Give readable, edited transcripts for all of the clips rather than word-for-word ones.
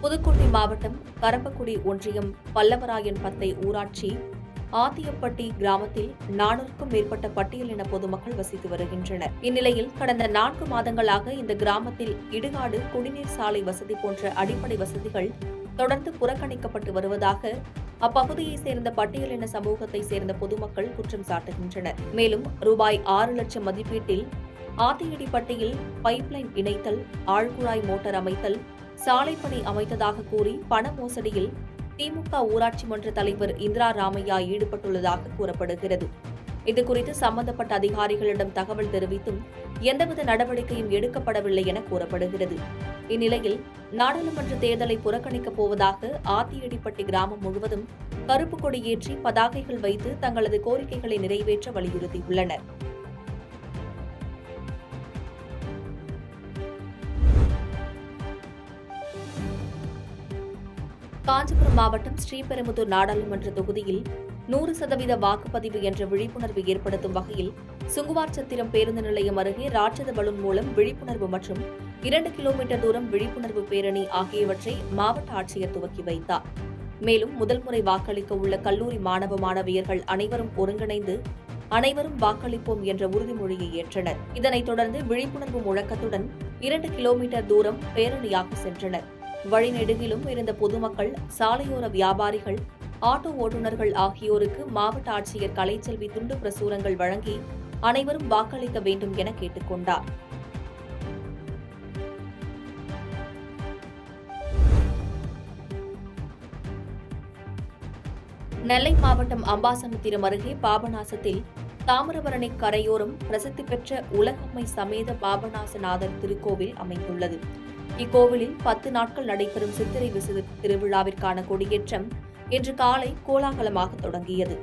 புதுக்கோட்டை மாவட்டம் கரம்பக்குடி ஒன்றியம் பல்லவராயன் பத்தை ஊராட்சி ஆத்தியப்பட்டி கிராமத்தில் 400க்கும் மேற்பட்ட பட்டியலின பொதுமக்கள் வசித்து வருகின்றனர். இந்நிலையில் கடந்த 4 மாதங்களாக இந்த கிராமத்தில் இடுகாடு, குடிநீர் சாலை வசதி போன்ற அடிப்படை வசதிகள் தொடர்ந்து புறக்கணிக்கப்பட்டு வருவதாக அப்பகுதியைச் சேர்ந்த பட்டியலின சமூகத்தை சேர்ந்த பொதுமக்கள் குற்றம் சாட்டுகின்றனர். மேலும் ரூபாய் 6 லட்சம் மதிப்பீட்டில் ஆத்தியடிப்பட்டியில் பைப்லைன் இணைத்தல், ஆழ்குழாய் மோட்டார் அமைத்தல், சாலைப்பணி அமைத்ததாக கூறி பண மோசடியில் திமுக ஊராட்சி மன்ற தலைவர் இந்திரா ராமையா ஈடுபட்டுள்ளதாக கூறப்படுகிறது. இதுகுறித்து சம்பந்தப்பட்ட அதிகாரிகளிடம் தகவல் தெரிவித்தும் எந்தவித நடவடிக்கையும் எடுக்கப்படவில்லை என கூறப்படுகிறது. இந்நிலையில் நாடாளுமன்ற தேர்தலை புறக்கணிக்கப் போவதாக ஆத்தியடிப்பட்டி கிராமம் முழுவதும் கருப்பு கொடி ஏற்றி பதாகைகள் வைத்து தங்களது கோரிக்கைகளை நிறைவேற்ற வலியுறுத்தியுள்ளனர். காஞ்சிபுரம் மாவட்டம் ஸ்ரீபெரும்புதூர் நாடாளுமன்ற தொகுதியில் 100% வாக்குப்பதிவு என்ற விழிப்புணர்வு ஏற்படுத்தும் வகையில் சுங்குவார்சத்திரம் பேருந்து நிலையம் அருகே ராட்சத பலூன் மூலம் விழிப்புணர்வு மற்றும் 2 கிலோமீட்டர் தூரம் விழிப்புணர்வு பேரணி ஆகியவற்றை மாவட்ட ஆட்சியர் துவக்கி வைத்தார். மேலும் முதல் முறை வாக்களிக்க உள்ள கல்லூரி மாணவ மாணவியர்கள் அனைவரும் ஒருங்கிணைந்து அனைவரும் வாக்களிப்போம் என்ற உறுதிமொழியை ஏற்றனர். இதனைத் தொடர்ந்து விழிப்புணர்வு முழக்கத்துடன் 2 கிலோமீட்டர் தூரம் பேரணியாக சென்றனர். வழிநெடுகிலும் இருந்த பொதுமக்கள், சாலையோர வியாபாரிகள், ஆட்டோ ஓட்டுநர்கள் ஆகியோருக்கு மாவட்ட ஆட்சியர் கலைச்செல்வி துண்டு பிரசுரங்கள் வழங்கி அனைவரும் வாக்களிக்க வேண்டும் என கேட்டுக் கொண்டார். நெல்லை மாவட்டம் அம்பாசமுத்திரம் அருகே பாபநாசத்தில் தாமிரபரணி கரையோரம் பிரசித்தி பெற்ற உலகம்மை சமேத பாபநாசநாதர் திருக்கோவில் அமைந்துள்ளது. இக்கோவிலில் 10 நாட்கள் நடைபெறும் சித்திரை விசுவு திருவிழாவிற்கான கொடியேற்றம் இன்று காலை கோலாகலமாக தொடங்கியது.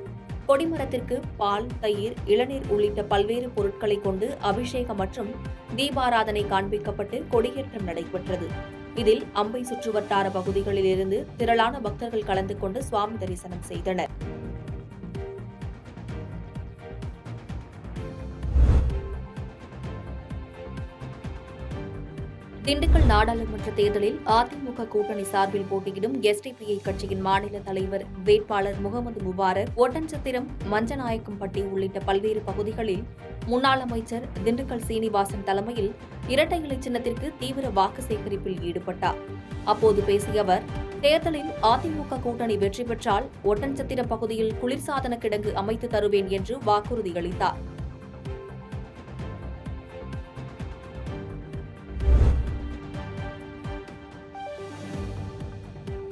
கொடிமரத்திற்கு பால், தயிர், இளநீர் உள்ளிட்ட பல்வேறு பொருட்களை கொண்டு அபிஷேகம் மற்றும் தீபாராதனை காண்பிக்கப்பட்டு கொடியேற்றம் நடைபெற்றது. இதில் அம்பை சுற்றுவட்டார பகுதிகளில் இருந்து திரளான பக்தர்கள் கலந்து கொண்டு சுவாமி தரிசனம் செய்தனர். திண்டுக்கல் நாடாளுமன்ற தேர்தலில் அதிமுக கூட்டணி சார்பில் போட்டியிடும் எஸ்டிபிஐ கட்சியின் மாநில தலைவர் வேட்பாளர் முகமது முபாரக் ஒட்டன்சத்திரம், மஞ்சநாயக்கம்பட்டி உள்ளிட்ட பல்வேறு பகுதிகளில் முன்னாள் அமைச்சர் திண்டுக்கல் சீனிவாசன் தலைமையில் இரட்டை இலை சின்னத்திற்கு தீவிர வாக்கு சேகரிப்பில் ஈடுபட்டார். அப்போது பேசிய அவர், தேர்தலில் அதிமுக கூட்டணி வெற்றி பெற்றால் ஒட்டன்சத்திரம் பகுதியில் குளிர்சாதன கிடங்கு அமைத்து தருவேன் என்று வாக்குறுதியளித்தார்.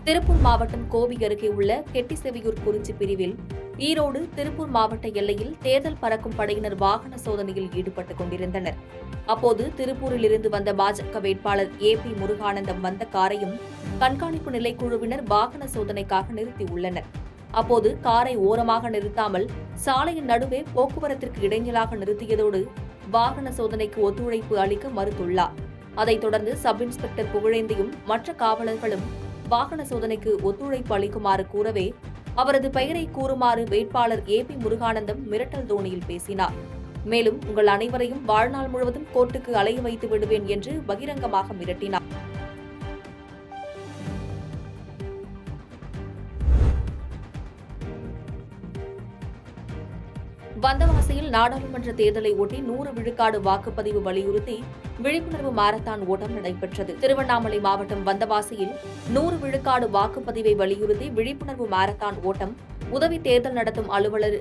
திருப்பூர் மாவட்டம் கோபி அருகே உள்ள கெட்டிசெவியூர் குறிச்சி பிரிவில் ஈரோடு, திருப்பூர் மாவட்ட எல்லையில் தேர்தல் பறக்கும் படையினர் வாகன சோதனையில் ஈடுபட்டுக் கொண்டிருந்தனர். அப்போது திருப்பூரில் இருந்து வந்த பாஜக வேட்பாளர் ஏபி முருகானந்தம் வந்த காரையும் கண்காணிப்பு நிலைக்குழுவினர் வாகன சோதனைக்காக நிறுத்தியுள்ளனர். அப்போது காரை ஓரமாக நிறுத்தாமல் சாலையின் நடுவே போக்குவரத்திற்கு இடைஞ்சலாக நிறுத்தியதோடு வாகன சோதனைக்கு ஒத்துழைப்பு அளிக்க மறுத்துள்ளார். அதைத் தொடர்ந்து சப் இன்ஸ்பெக்டர் புகழேந்தியும் மற்ற காவலர்களும் வாகன சோதனைக்கு ஒத்துழைப்பு அளிக்குமாறு கூறவே அவரது பெயரை கூறுமாறு வேட்பாளர் ஏபி முருகானந்தம் மிரட்டல் தோணியில் பேசினார். மேலும் உங்கள் அனைவரையும் வாழ்நாள் முழுவதும் கோர்ட்டுக்கு அலைய வைத்து விடுவேன் என்று பகிரங்கமாக மிரட்டினார். வந்தவாசியில் நாடாளுமன்ற தேர்தலை ஒட்டி 100 விழுக்காடு வாக்குப்பதிவு வலியுறுத்தி விழிப்புணர்வு மாரத்தான் ஓட்டம் நடைபெற்றது. திருவண்ணாமலை மாவட்டம் வந்தவாசியில் 100 விழுக்காடு வாக்குப்பதிவை வலியுறுத்தி விழிப்புணர்வு மாரத்தான் ஓட்டம் உதவி தேர்தல் நடத்தும் அலுவலர்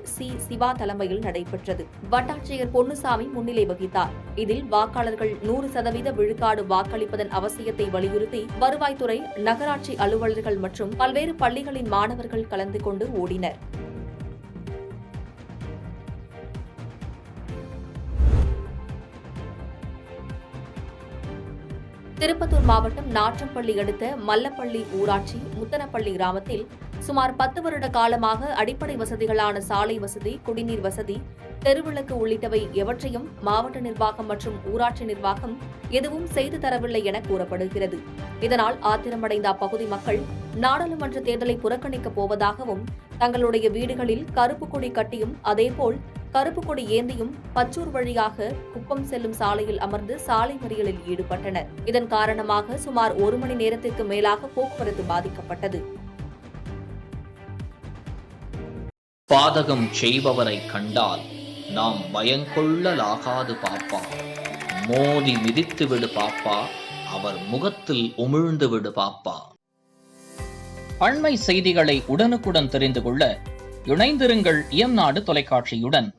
சிவா தலைமையில் நடைபெற்றது. வட்டாட்சியர் பொன்னுசாமி முன்னிலை வகித்தார். இதில் வாக்காளர்கள் 100% விழுக்காடு வாக்களிப்பதன் அவசியத்தை வலியுறுத்தி வருவாய்த்துறை, நகராட்சி அலுவலர்கள் மற்றும் பல்வேறு பள்ளிகளின் மாணவர்கள் கலந்து கொண்டு ஓடினர். திருப்பத்தூர் மாவட்டம் நாற்றம்பள்ளி அடுத்த மல்லப்பள்ளி ஊராட்சி முத்தனப்பள்ளி கிராமத்தில் சுமார் 10 வருட காலமாக அடிப்படை வசதிகளான சாலை வசதி, குடிநீர் வசதி, தெருவிளக்கு உள்ளிட்டவை எவற்றையும் மாவட்ட நிர்வாகம் மற்றும் ஊராட்சி நிர்வாகம் எதுவும் செய்து தரவில்லை என கூறப்படுகிறது. இதனால் ஆத்திரமடைந்த அப்பகுதி மக்கள் நாடாளுமன்ற தேர்தலை புறக்கணிக்கப் போவதாகவும், தங்களுடைய வீடுகளில் கருப்பு கொடி கட்டியும் அதேபோல் கருப்பு கொடி ஏந்தியும் பச்சூர் வழியாக குப்பம் செல்லும் சாலையில் அமர்ந்து சாலை மறியலில் ஈடுபட்டனர். இதன் காரணமாக சுமார் 1 மணி நேரத்திற்கு மேலாக போக்குவரத்து பாதிக்கப்பட்டது. பாதகம் செய்பவரை கண்டால் நாம் பயங்கொள்ளலாகாது பாப்பா. மோதி மிதித்து விடு பாப்பா, அவர் முகத்தில் உமிழ்ந்து விடு பாப்பா. அண்மை செய்திகளை உடனுக்குடன் தெரிந்து கொள்ள இணைந்திருங்கள் இயம்நாடு தொலைக்காட்சியுடன்.